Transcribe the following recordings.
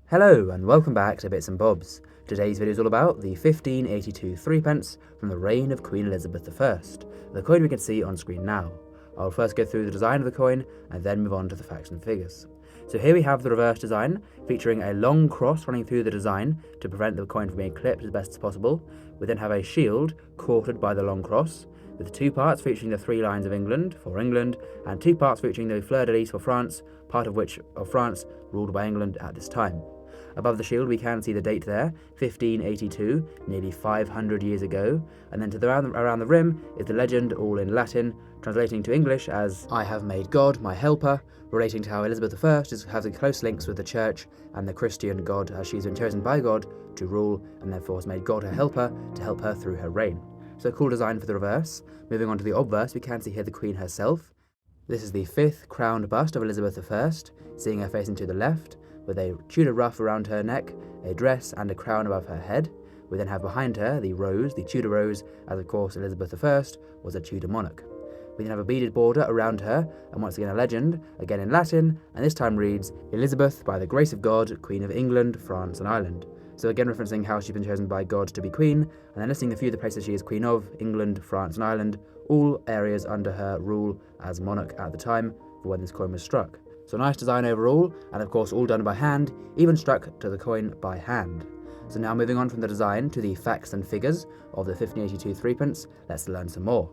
Hello and welcome back to Bits and Bobs. Today's video is all about the 1582 threepence from the reign of Queen Elizabeth I, the coin we can see on screen now. I'll first go through the design of the coin and then move on to the facts and figures. So here we have the reverse design, featuring a long cross running through the design to prevent the coin from being clipped as best as possible. We then have a shield quartered by the long cross, with two parts featuring the three lines of England for England, and two parts featuring the fleur-de-lis for France, part of which of France ruled by England at this time. Above the shield we can see the date there, 1582, nearly 500 years ago, and then around the rim is the legend, all in Latin, translating to English as "I have made God my helper," relating to how Elizabeth I has close links with the Church and the Christian God, as she's been chosen by God to rule and therefore has made God her helper to help her through her reign. So cool design for the reverse. Moving on to the obverse, we can see here the Queen herself. This is the 5th crowned bust of Elizabeth I, seeing her facing to the left, with a Tudor ruff around her neck, a dress and a crown above her head. We then have behind her the rose, the Tudor rose, as of course Elizabeth I was a Tudor monarch. We then have a beaded border around her, and once again a legend, again in Latin, and this time reads, "Elizabeth, by the grace of God, Queen of England, France and Ireland." So again referencing how she's been chosen by God to be queen, and then listing a few of the places she is queen of, England, France and Ireland, all areas under her rule as monarch at the time for when this coin was struck. So nice design overall, and of course all done by hand, even struck to the coin by hand. So now moving on from the design to the facts and figures of the 1582 threepence, let's learn some more.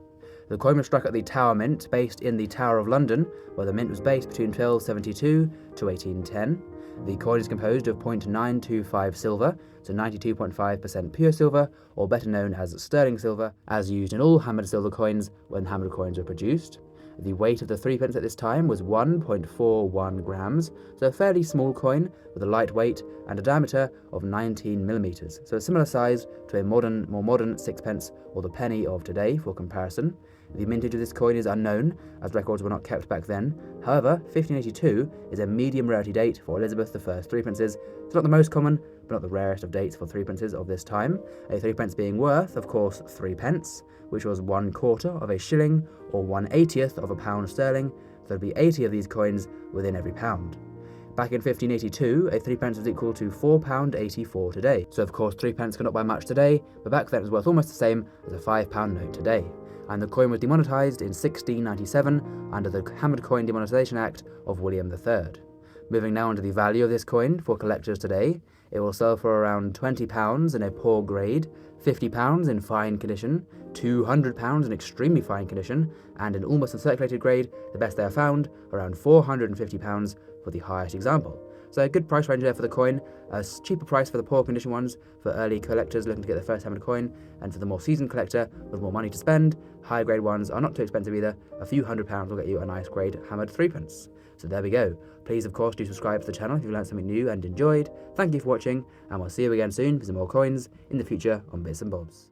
The coin was struck at the Tower Mint, based in the Tower of London, where the mint was based between 1272 to 1810. The coin is composed of 0.925 silver, so 92.5% pure silver, or better known as sterling silver, as used in all hammered silver coins when hammered coins were produced. The weight of the threepence at this time was 1.41 grams, so a fairly small coin with a light weight and a diameter of 19 millimeters, so a similar size to a more modern sixpence or the penny of today for comparison. The mintage of this coin is unknown, as records were not kept back then. However, 1582 is a medium rarity date for Elizabeth I's threepences. It's not the most common, but not the rarest of dates for threepences of this time. A threepence being worth, of course, 3 pence, which was 1/4 of a shilling, or 1/80th of a pound sterling, so there'd be 80 of these coins within every pound. Back in 1582, a threepence was equal to £4.84 today. So of course 3 pence cannot buy much today, but back then it was worth almost the same as a £5 note today. And the coin was demonetised in 1697 under the Hammered Coin Demonetisation Act of William III. Moving now on to the value of this coin for collectors today, it will sell for around £20 in a poor grade, £50 in fine condition, £200 in extremely fine condition, and in almost uncirculated grade, the best they have found, around £450 for the highest example. So a good price range there for the coin, a cheaper price for the poor condition ones for early collectors looking to get their first hammered coin, and for the more seasoned collector with more money to spend, higher grade ones are not too expensive either. A few £100 will get you a nice grade hammered threepence. So there we go. Please of course do subscribe to the channel if you've learned something new and enjoyed. Thank you for watching, and we'll see you again soon for some more coins in the future on Bits and Bobs.